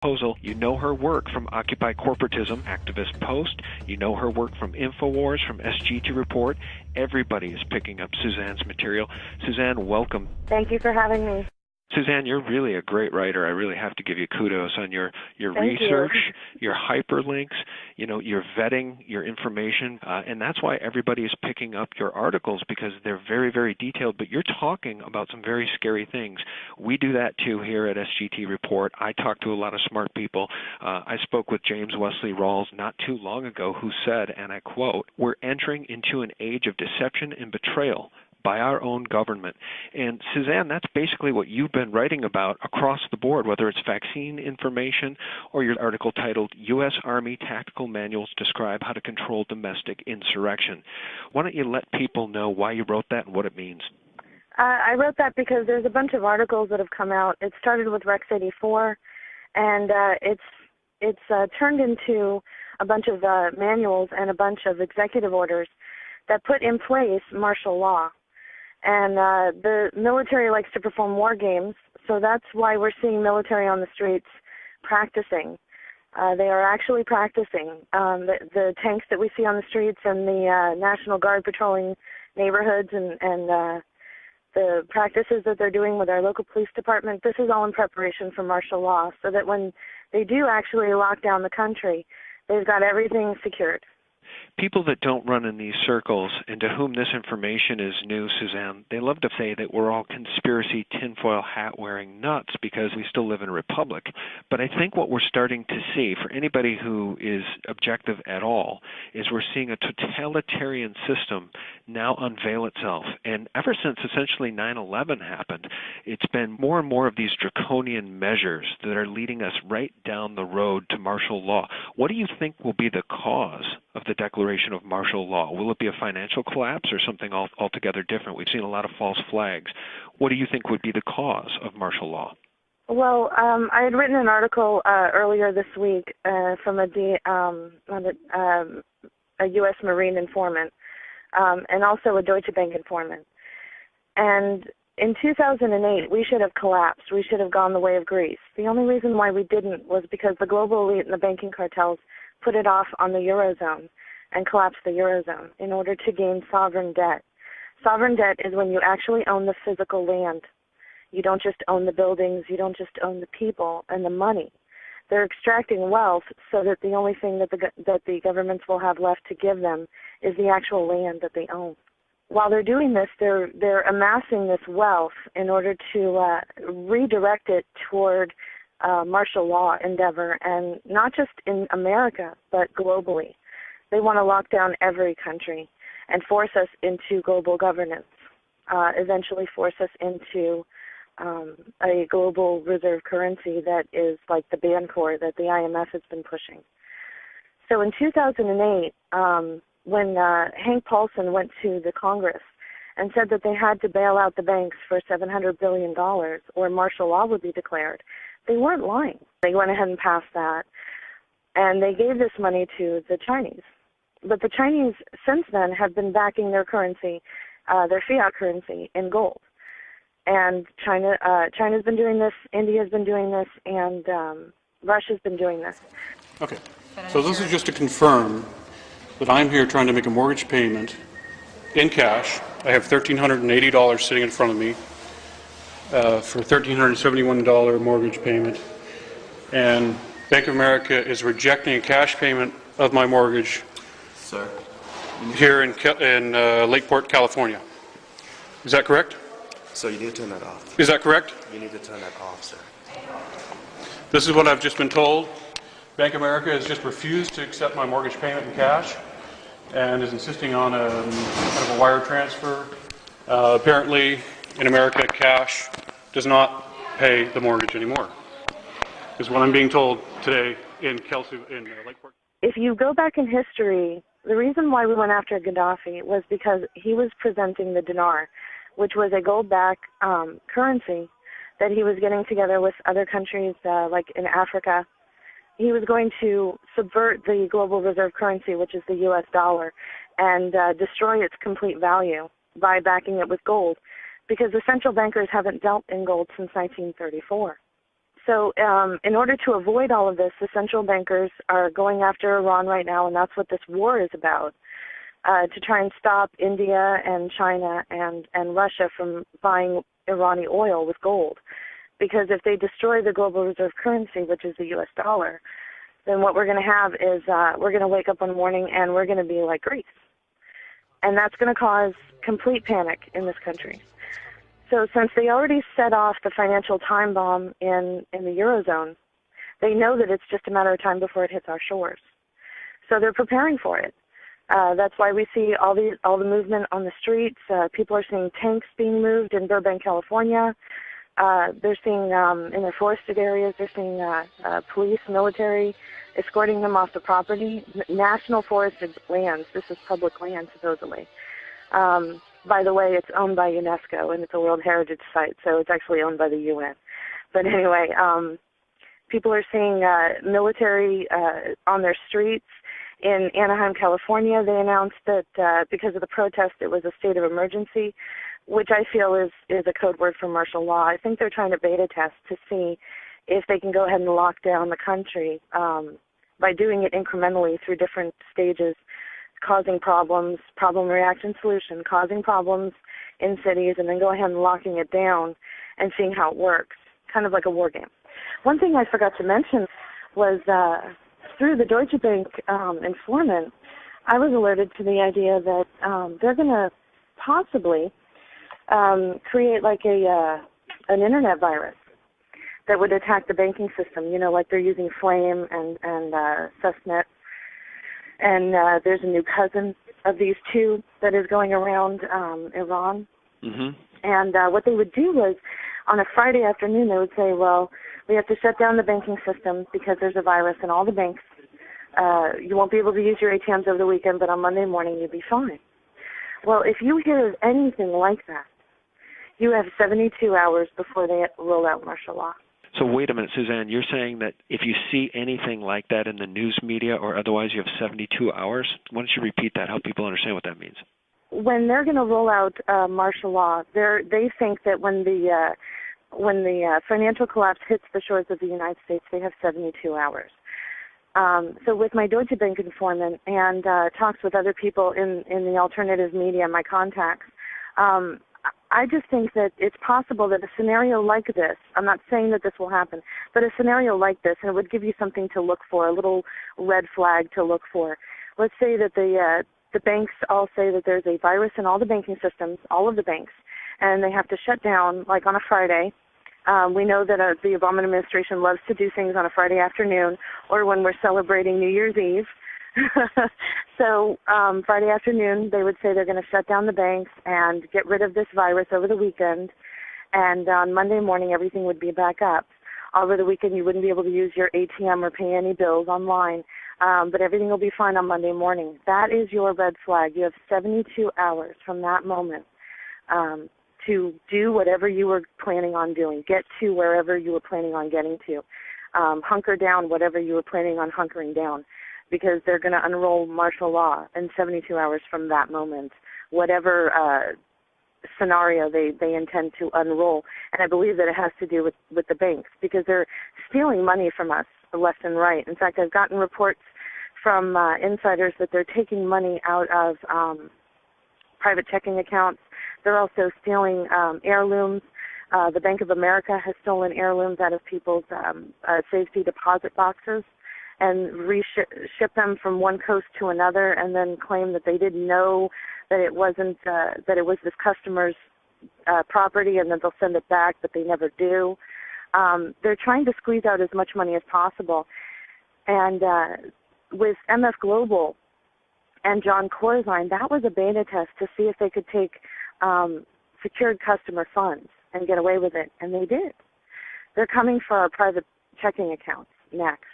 proposal. You know her work from Occupy Corporatism, Activist Post. You know her work from InfoWars, from SGT Report. Everybody is picking up Suzanne's material. Suzanne, welcome. Thank you for having me. Suzanne, you're really a great writer. I really have to give you kudos on your Thank research, you. your hyperlinks, your vetting, your information, and that's why everybody is picking up your articles, because they're very, very detailed, but you're talking about some very scary things. We do that too here at SGT Report. I talk to a lot of smart people. I spoke with James Wesley Rawls not too long ago, who said, and I quote, "We're entering into an age of deception and betrayal by our own government." And Suzanne, that's basically what you've been writing about across the board, whether it's vaccine information or your article titled U.S. Army Tactical Manuals Describe How to Control Domestic Insurrection. Why don't you let people know why you wrote that and what it means? I wrote that because there's a bunch of articles that have come out. It started with Rex 84, and it's turned into a bunch of manuals and a bunch of executive orders that put in place martial law. And the military likes to perform war games, so that's why we're seeing military on the streets practicing. They are actually practicing. The tanks that we see on the streets and the National Guard patrolling neighborhoods and the practices that they're doing with our local police department, this is all in preparation for martial law, so that when they do actually lock down the country, they've got everything secured. People that don't run in these circles and to whom this information is new, Suzanne, they love to say that we're all conspiracy tinfoil hat-wearing nuts because we still live in a republic. But I think what we're starting to see, for anybody who is objective at all, is we're seeing a totalitarian system now unveil itself. And ever since essentially 9/11 happened, it's been more and more of these draconian measures that are leading us right down the road to martial law. What do you think will be the cause of the declaration of martial law? Will it be a financial collapse or something altogether different? We've seen a lot of false flags. What do you think would be the cause of martial law? Well, I had written an article earlier this week from a U.S. Marine informant and also a Deutsche Bank informant. And in 2008, we should have collapsed. We should have gone the way of Greece. The only reason why we didn't was because the global elite and the banking cartels put it off on the Eurozone and collapsed the Eurozone in order to gain sovereign debt. Sovereign debt is when you actually own the physical land. You don't just own the buildings, you don't just own the people and the money. They're extracting wealth so that the only thing that the governments will have left to give them is the actual land that they own. While they're doing this, they're amassing this wealth in order to redirect it toward martial law endeavor, and not just in America, but globally. They want to lock down every country and force us into global governance, eventually force us into a global reserve currency that is like the Bancor that the IMF has been pushing. So in 2008, when Hank Paulson went to the Congress and said that they had to bail out the banks for $700 billion or martial law would be declared, they weren't lying. They went ahead and passed that, and they gave this money to the Chinese. But the Chinese, since then, have been backing their currency, their fiat currency, in gold. And China's been doing this, India's been doing this, and Russia's been doing this. Okay. So this is just to confirm that I'm here trying to make a mortgage payment in cash. I have $1,380 sitting in front of me for a $1,371 mortgage payment. And Bank of America is rejecting a cash payment of my mortgage here in Lakeport, California. Is that correct? So you need to turn that off. Is that correct? You need to turn that off, sir. This is what I've just been told. Bank of America has just refused to accept my mortgage payment in cash and is insisting on a kind of a wire transfer. Apparently, in America, cash does not pay the mortgage anymore, is what I'm being told today in Lakeport. If you go back in history, the reason why we went after Gaddafi was because he was presenting the dinar, which was a gold-backed currency that he was getting together with other countries like in Africa. He was going to subvert the global reserve currency, which is the U.S. dollar, and destroy its complete value by backing it with gold, because the central bankers haven't dealt in gold since 1934. So in order to avoid all of this, the central bankers are going after Iran right now, and that's what this war is about, to try and stop India and China and Russia from buying Iranian oil with gold. Because if they destroy the global reserve currency, which is the U.S. dollar, then what we're going to have is we're going to wake up one morning and we're going to be like Greece. And that's going to cause complete panic in this country. So since they already set off the financial time bomb in the Eurozone, they know that it's just a matter of time before it hits our shores. So they're preparing for it. That's why we see all the movement on the streets. People are seeing tanks being moved in Burbank, California. They're seeing in their forested areas, they're seeing police, military, escorting them off the property. National forested lands. This is public land, supposedly. By the way, it's owned by UNESCO, and it's a World Heritage Site, so it's actually owned by the UN. But anyway, people are seeing military on their streets. In Anaheim, California, they announced that because of the protest, it was a state of emergency, which I feel is a code word for martial law. I think they're trying to beta test to see if they can go ahead and lock down the country by doing it incrementally through different stages, causing problems, problem, reaction, solution, causing problems in cities, and then go ahead and locking it down and seeing how it works, kind of like a war game. One thing I forgot to mention was through the Deutsche Bank informant, I was alerted to the idea that they're going to possibly create like an internet virus that would attack the banking system, like they're using Flame and Stuxnet. And there's a new cousin of these two that is going around Iran. Mm-hmm. And what they would do was, on a Friday afternoon, they would say, well, we have to shut down the banking system because there's a virus in all the banks. You won't be able to use your ATMs over the weekend, but on Monday morning you'll be fine. Well, if you hear of anything like that, you have 72 hours before they roll out martial law. So wait a minute, Suzanne, you're saying that if you see anything like that in the news media or otherwise, you have 72 hours? Why don't you repeat that, help people understand what that means? When they're going to roll out martial law, they think that when the financial collapse hits the shores of the United States, they have 72 hours. So with my Deutsche Bank informant and talks with other people in the alternative media, my contacts, I just think that it's possible that a scenario like this, I'm not saying that this will happen, but a scenario like this, and it would give you something to look for, a little red flag to look for. Let's say that the banks all say that there's a virus in all the banking systems, all of the banks, and they have to shut down, like on a Friday. We know that the Obama administration loves to do things on a Friday afternoon or when we're celebrating New Year's Eve. So Friday afternoon, they would say they're going to shut down the banks and get rid of this virus over the weekend. And on Monday morning, everything would be back up. Over the weekend, you wouldn't be able to use your ATM or pay any bills online, but everything will be fine on Monday morning. That is your red flag. You have 72 hours from that moment to do whatever you were planning on doing, get to wherever you were planning on getting to, hunker down whatever you were planning on hunkering down, because they're going to unroll martial law in 72 hours from that moment, whatever scenario they intend to unroll. And I believe that it has to do with the banks, because they're stealing money from us left and right. In fact, I've gotten reports from insiders that they're taking money out of private checking accounts. They're also stealing heirlooms. The Bank of America has stolen heirlooms out of people's safety deposit boxes and ship them from one coast to another, and then claim that they didn't know that it wasn't that it was this customer's property, and then they'll send it back, but they never do. They're trying to squeeze out as much money as possible. And with MF Global and John Corzine, that was a beta test to see if they could take secured customer funds and get away with it, and they did. They're coming for our private checking accounts next.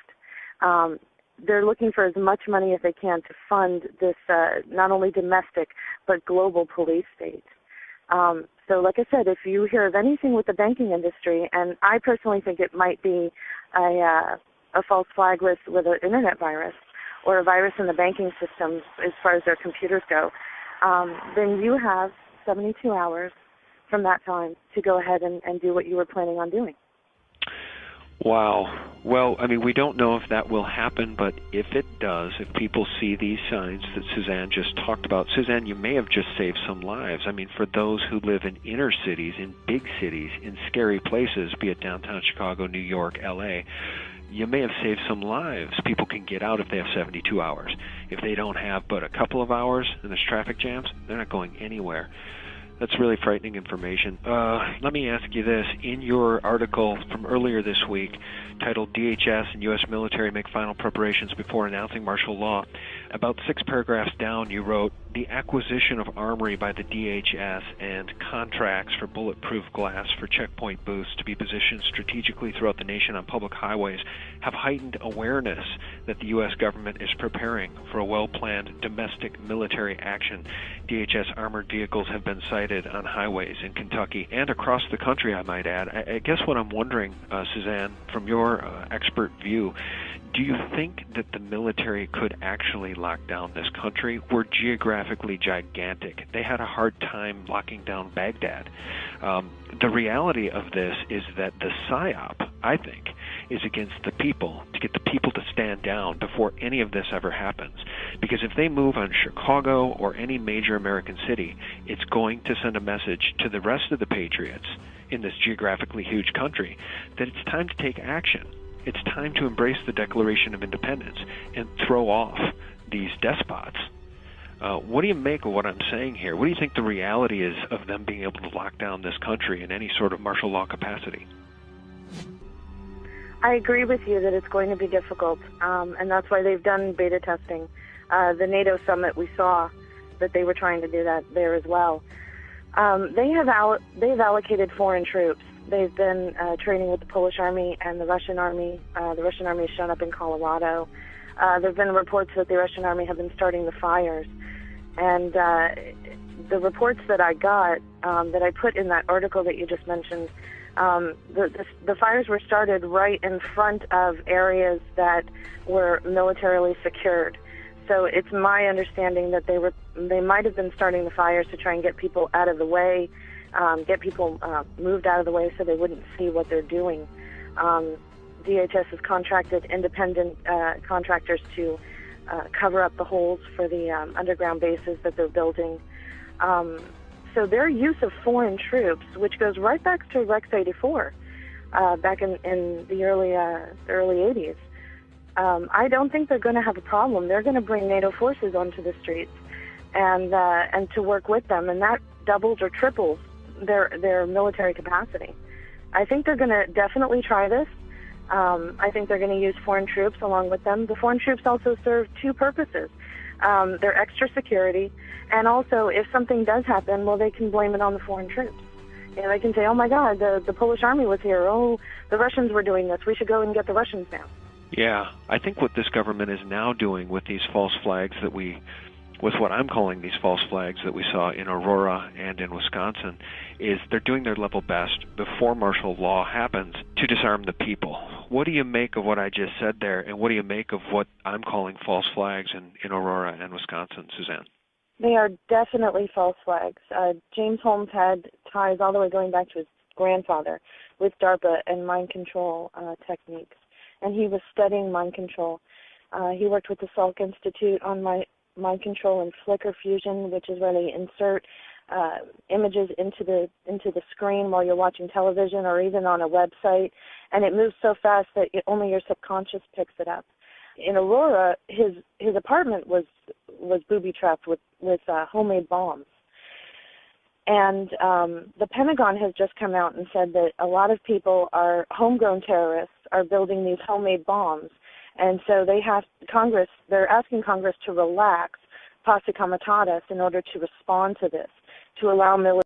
They're looking for as much money as they can to fund this not only domestic but global police state. So like I said, if you hear of anything with the banking industry, and I personally think it might be a false flag with an internet virus or a virus in the banking system as far as their computers go, then you have 72 hours from that time to go ahead and do what you were planning on doing. Wow. Well, I mean, we don't know if that will happen, but if it does, if people see these signs that Suzanne just talked about, Suzanne, you may have just saved some lives. I mean, for those who live in inner cities, in big cities, in scary places, be it downtown Chicago, New York, L.A., you may have saved some lives. People can get out if they have 72 hours. If they don't have but a couple of hours and there's traffic jams, they're not going anywhere. That's really frightening information. Let me ask you this. In your article from earlier this week, titled DHS and U.S. Military Make Final Preparations Before Announcing Martial Law, about 6 paragraphs down you wrote, the acquisition of armory by the DHS and contracts for bulletproof glass for checkpoint booths to be positioned strategically throughout the nation on public highways have heightened awareness that the U.S. government is preparing for a well-planned domestic military action. DHS armored vehicles have been sighted on highways in Kentucky and across the country, I might add. I guess what I'm wondering, Suzanne, from your expert view, do you think that the military could actually lock down this country? We're geographically gigantic. They had a hard time locking down Baghdad. The reality of this is that the PSYOP, I think, is against the people, to get the people to stand down before any of this ever happens. Because if they move on Chicago or any major American city, it's going to send a message to the rest of the patriots in this geographically huge country that it's time to take action. It's time to embrace the Declaration of Independence and throw off these despots. What do you make of what I'm saying here? What do you think the reality is of them being able to lock down this country in any sort of martial law capacity? I agree with you that it's going to be difficult, and that's why they've done beta testing. The NATO summit, we saw that they were trying to do that there as well. They've allocated foreign troops. They've been training with the Polish army and the Russian army. The Russian army has shown up in Colorado. There have been reports that the Russian army have been starting the fires. And the reports that I got, that I put in that article that you just mentioned, the fires were started right in front of areas that were militarily secured. So it's my understanding that they might have been starting the fires to try and get people out of the way, get people moved out of the way so they wouldn't see what they're doing. DHS has contracted independent contractors to cover up the holes for the underground bases that they're building. So their use of foreign troops, which goes right back to Rex 84, back in the early 80s, I don't think they're going to have a problem. They're going to bring NATO forces onto the streets and to work with them, and that doubles or triples their military capacity. I think they're going to definitely try this. I think they're going to use foreign troops along with them. The foreign troops also serve 2 purposes. They're extra security, and also if something does happen, well, they can blame it on the foreign troops. You know, they can say, oh my God, the Polish army was here. Oh, the Russians were doing this. We should go and get the Russians now. Yeah, I think what this government is now doing with these false flags with what I'm calling these false flags that we saw in Aurora and in Wisconsin, is they're doing their level best before martial law happens to disarm the people. What do you make of what I just said there, and what do you make of what I'm calling false flags in Aurora and Wisconsin, Suzanne? They are definitely false flags. James Holmes had ties all the way going back to his grandfather with DARPA and mind control techniques, and he was studying mind control. He worked with the Salk Institute on mind control and flicker fusion, which is where they insert images into the screen while you're watching television or even on a website, and it moves so fast that only your subconscious picks it up. In Aurora, his apartment was booby-trapped with homemade bombs. And the Pentagon has just come out and said that a lot of people homegrown terrorists are building these homemade bombs. And so they're asking Congress to relax posse comitatus in order to respond to this, to allow military